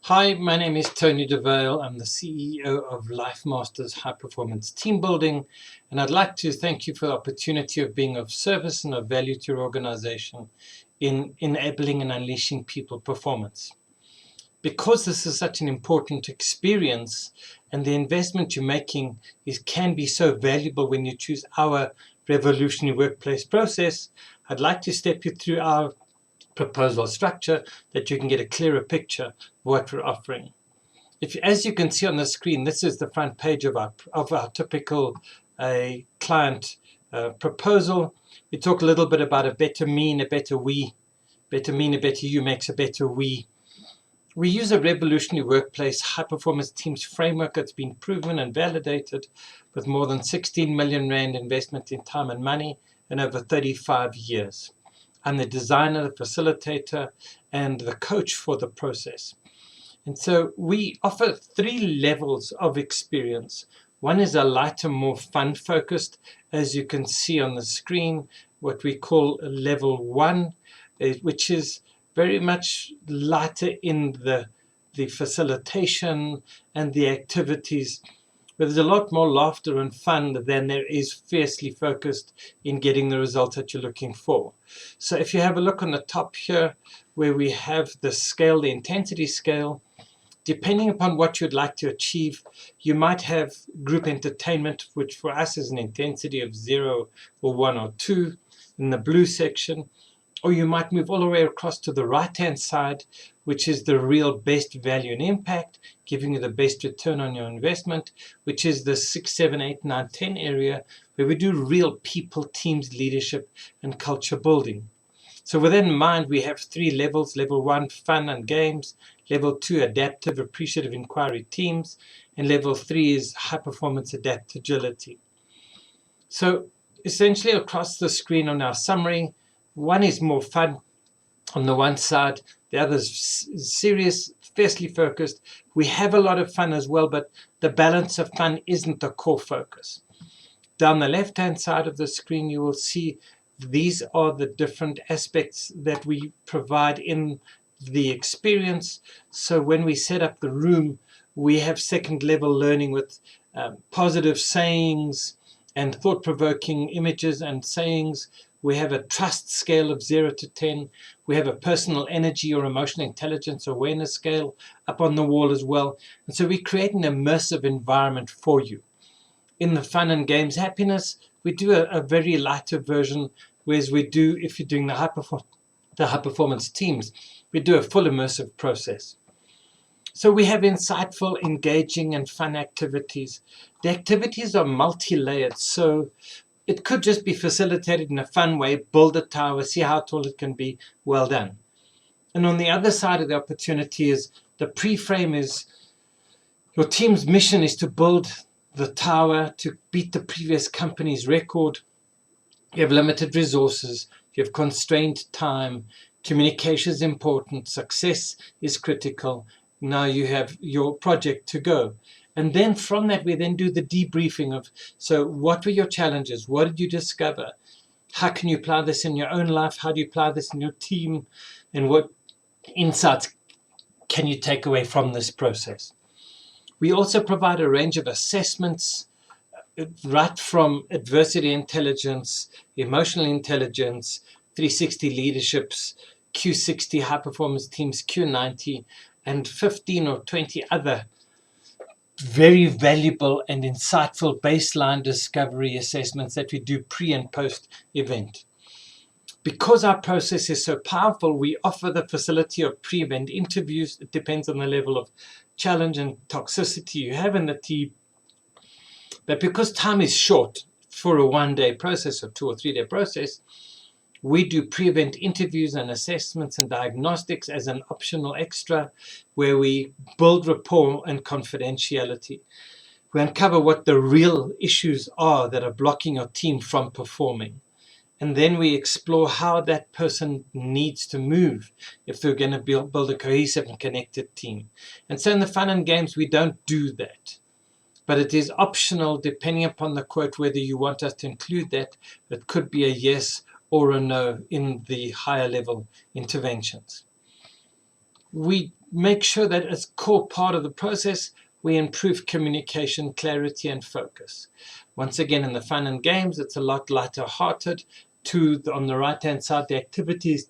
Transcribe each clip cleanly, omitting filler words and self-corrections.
Hi, my name is Tony DeVale. I'm the CEO of Lifemasters High Performance Team Building, and I'd like to thank you for the opportunity of being of service and of value to your organization in enabling and unleashing people performance. Because this is such an important experience and the investment you're making can be so valuable when you choose our revolutionary workplace process, I'd like to step you through our proposal structure that you can get a clearer picture of what we're offering. As you can see on the screen, this is the front page of our typical client proposal. We talk a little bit about a better me and a better we. Better me and a better you makes a better we. We use a revolutionary workplace high-performance teams framework that's been proven and validated with more than 16 million rand investment in time and money in over 35 years. I'm the designer, the facilitator, and the coach for the process. And so we offer 3 levels of experience. One is a lighter, more fun-focused, as you can see on the screen, what we call level 1, which is very much lighter in the facilitation and the activities, where there's a lot more laughter and fun than there is fiercely focused in getting the result that you're looking for. So if you have a look on the top here, where we have the scale, the intensity scale, depending upon what you'd like to achieve, you might have group entertainment, which for us is an intensity of 0 or 1 or 2 in the blue section. Or you might move all the way across to the right-hand side, which is the real best value and impact, giving you the best return on your investment, which is the 6, 7, 8, 9, 10 area, where we do real people, teams, leadership, and culture building. So with that in mind, we have 3 levels. Level 1, fun and games. Level 2, adaptive, appreciative inquiry teams. And level 3 is high-performance adapt agility. So essentially across the screen on our summary, one is more fun on the one side, the other is serious, fiercely focused. We have a lot of fun as well, but the balance of fun isn't the core focus. Down the left-hand side of the screen, you will see these are the different aspects that we provide in the experience. So when we set up the room, we have second-level learning with positive sayings and thought-provoking images and sayings. We have a trust scale of 0 to 10. We have a personal energy or emotional intelligence awareness scale up on the wall as well. And so we create an immersive environment for you. In the fun and games happiness, we do a very lighter version, whereas we do, if you're doing the high performance teams, we do a full immersive process. So we have insightful, engaging, and fun activities. The activities are multi-layered, so it could just be facilitated in a fun way, build a tower, see how tall it can be, well done. And on the other side of the opportunity is the pre-frame is your team's mission is to build the tower to beat the previous company's record. You have limited resources, you have constrained time, communication is important, success is critical. Now you have your project to go. And then from that, we then do the debriefing of, so what were your challenges? What did you discover? How can you apply this in your own life? How do you apply this in your team? And what insights can you take away from this process? We also provide a range of assessments, right from adversity intelligence, emotional intelligence, 360 leaderships, Q60 high performance teams, Q90, and 15 or 20 other very valuable and insightful baseline discovery assessments that we do pre and post event. Because our process is so powerful, we offer the facility of pre-event interviews. It depends on the level of challenge and toxicity you have in the team. But because time is short for a 1-day process or 2 or 3-day process, we do pre-event interviews and assessments and diagnostics as an optional extra, where we build rapport and confidentiality. We uncover what the real issues are that are blocking your team from performing. And then we explore how that person needs to move if they're going to build a cohesive and connected team. And so in the fun and games, we don't do that. But it is optional depending upon the quote whether you want us to include that. It could be a yes or a no in the higher level interventions. We make sure that as core part of the process, we improve communication, clarity, and focus. Once again, in the fun and games, it's a lot lighter hearted. On the right hand side, the activities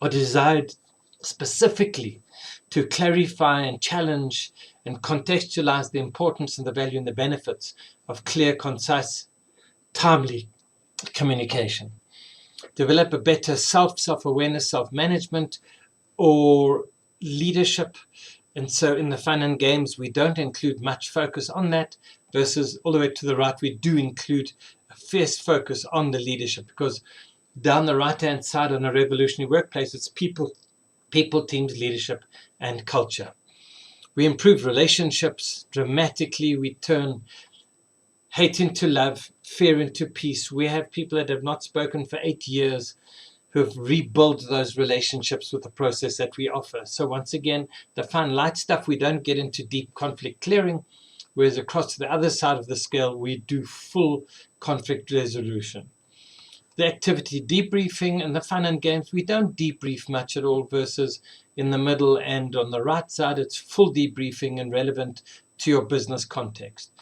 are designed specifically to clarify and challenge and contextualize the importance and the value and the benefits of clear, concise, timely communication. Develop a better self-awareness, self-management, or leadership. And so in the fun and games, we don't include much focus on that, versus all the way to the right, we do include a fierce focus on the leadership, because down the right-hand side on a revolutionary workplace, it's people, teams, leadership, and culture. We improve relationships dramatically. We turn hate into love, fear into peace. We have people that have not spoken for 8 years who have rebuilt those relationships with the process that we offer. So once again, the fun, light stuff, we don't get into deep conflict clearing, whereas across to the other side of the scale, we do full conflict resolution. The activity debriefing and the fun and games, we don't debrief much at all, versus in the middle and on the right side, it's full debriefing and relevant to your business context.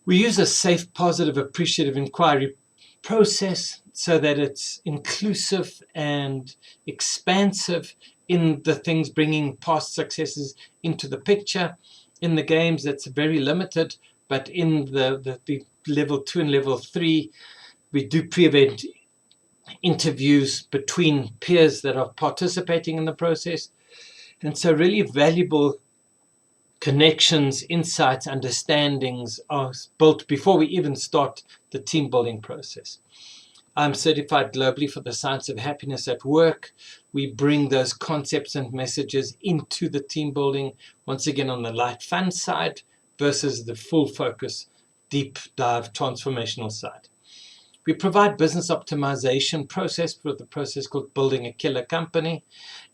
We use a safe, positive, appreciative inquiry process so that it's inclusive and expansive in the things, bringing past successes into the picture. In the games, that's very limited, but in the level 2 and level 3, we do pre-event interviews between peers that are participating in the process. And so really valuable connections, insights, understandings are built before we even start the team building process. I'm certified globally for the science of happiness at work. We bring those concepts and messages into the team building, once again on the light fun side versus the full focus, deep dive transformational side. We provide business optimization process with the process called building a killer company.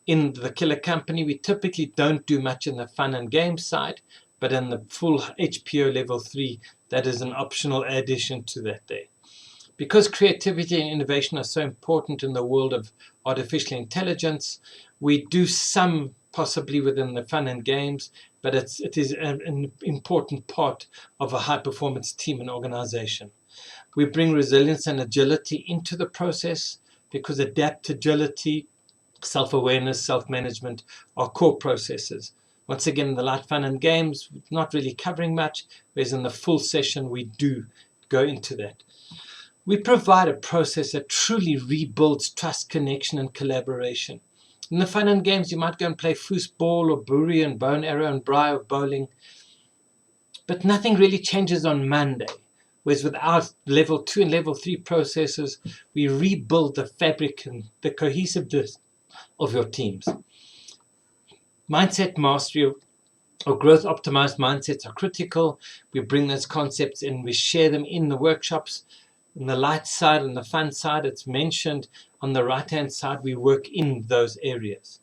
In the killer company, we typically don't do much in the fun and game side, but in the full HPO level 3, that is an optional addition to that there. Because creativity and innovation are so important in the world of artificial intelligence, we do some possibly within the fun and games, but it is an important part of a high-performance team and organization. We bring resilience and agility into the process, because adaptability, self-awareness, self-management are core processes. Once again, in the light fun and games, not really covering much, whereas in the full session, we do go into that. We provide a process that truly rebuilds trust, connection, and collaboration. In the fun and games, you might go and play foosball or boerie and bone arrow and braai or bowling, but nothing really changes on Monday. Whereas with our level 2 and level 3 processes, we rebuild the fabric and the cohesiveness of your teams. Mindset mastery or growth optimized mindsets are critical. We bring those concepts in, we share them in the workshops. On the light side and the fun side, it's mentioned. On the right hand side, we work in those areas.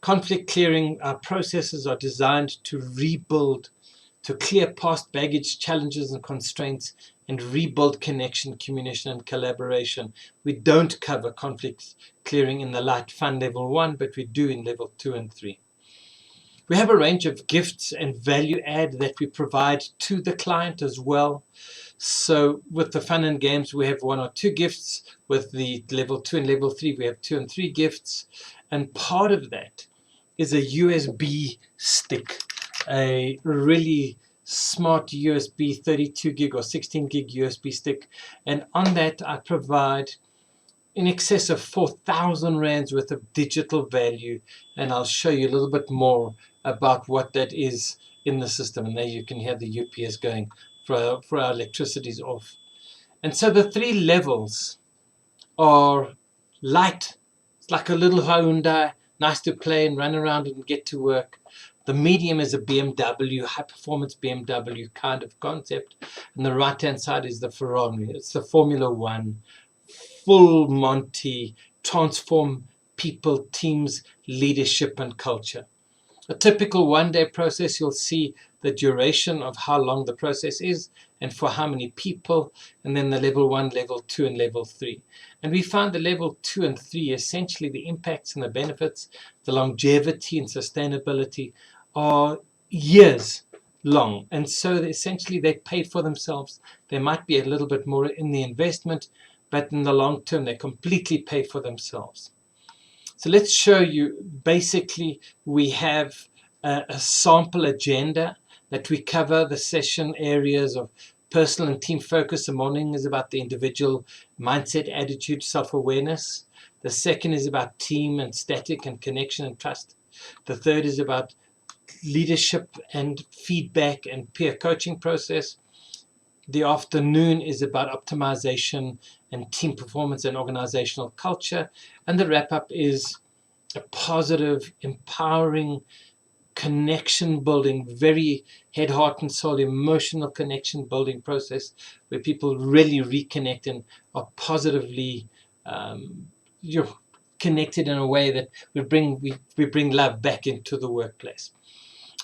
Conflict clearing, our processes are designed to rebuild, to clear past baggage, challenges and constraints, and rebuild connection, communication, and collaboration. We don't cover conflict clearing in the light fun level 1, but we do in level 2 and 3. We have a range of gifts and value add that we provide to the client as well. So with the fun and games, we have 1 or 2 gifts. With the level 2 and level 3, we have 2 and 3 gifts. And part of that is a USB stick, a really smart USB 32 gig or 16 gig USB stick. And on that, I provide in excess of 4,000 rands worth of digital value. And I'll show you a little bit more about what that is in the system. And there you can hear the UPS going for our electricity's off. And so the 3 levels are light. It's like a little Hyundai, nice to play and run around and get to work. The medium is a BMW, high-performance BMW kind of concept. And the right-hand side is the Ferrari. It's the Formula One, full Monty, transform people, teams, leadership, and culture. A typical one-day process, you'll see the duration of how long the process is and for how many people, and then the level 1, level 2, and level 3. And we found the level 2 and 3, essentially the impacts and the benefits, the longevity and sustainability are years long. And so essentially they paid for themselves. There might be a little bit more in the investment, but in the long term, they completely pay for themselves. So let's show you, basically, we have a sample agenda that we cover the session areas of personal and team focus. The morning is about the individual mindset, attitude, self-awareness. The second is about team and static and connection and trust. The third is about leadership and feedback and peer coaching process. The afternoon is about optimization and team performance and organizational culture. And the wrap-up is a positive, empowering, connection building, very head, heart, and soul, emotional connection building process where people really reconnect and are positively you're connected in a way that we bring love back into the workplace.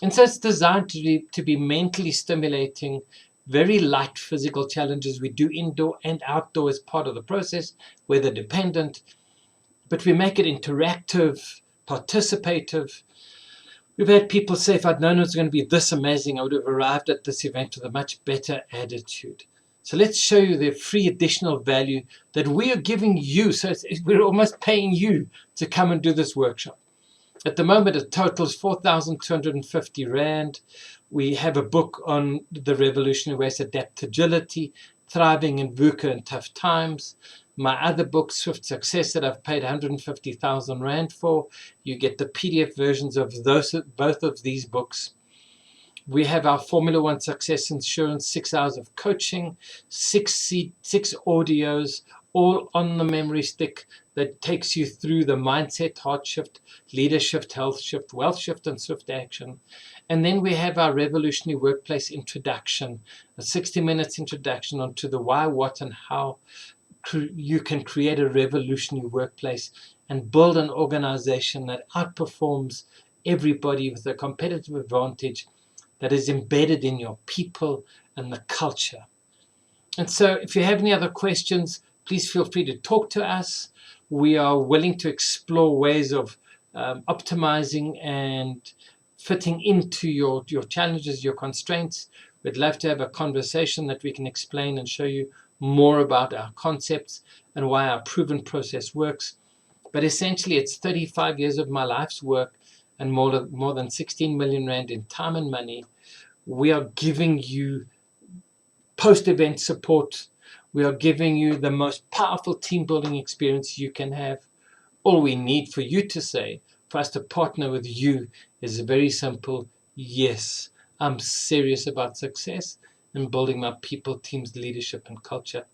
And so it's designed to be mentally stimulating, very light physical challenges. We do indoor and outdoor as part of the process, weather dependent, but we make it interactive, participative. We've had people say, if I'd known it was going to be this amazing, I would have arrived at this event with a much better attitude. So let's show you the free additional value that we are giving you. So we're almost paying you to come and do this workshop. At the moment, it totals 4,250 Rand. We have a book on the revolutionary ways, adaptability, thriving in VUCA and tough times. My other book, Swift Success, that I've paid 150,000 Rand for. You get the PDF versions of both of these books. We have our Formula One Success Insurance, 6 hours of coaching, 6 audios, all on the memory stick that takes you through the mindset, heart shift, leader shift, health shift, wealth shift, and swift action. And then we have our revolutionary workplace introduction, a 60 minutes introduction onto the why, what, and how you can create a revolutionary workplace and build an organization that outperforms everybody with a competitive advantage that is embedded in your people and the culture. And so if you have any other questions, please feel free to talk to us. We are willing to explore ways of optimizing and fitting into your challenges, your constraints. We'd love to have a conversation that we can explain and show you more about our concepts and why our proven process works. But essentially, it's 35 years of my life's work and more than 16 million Rand in time and money. We are giving you post-event support. We are giving you the most powerful team building experience you can have. All we need for you to say, for us to partner with you, is a very simple yes. I'm serious about success and building my people, teams, leadership, and culture.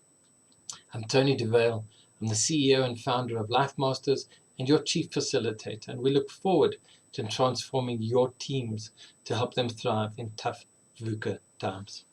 I'm Tony DeVale. I'm the CEO and founder of Lifemasters and your chief facilitator. And we look forward to transforming your teams to help them thrive in tough VUCA times.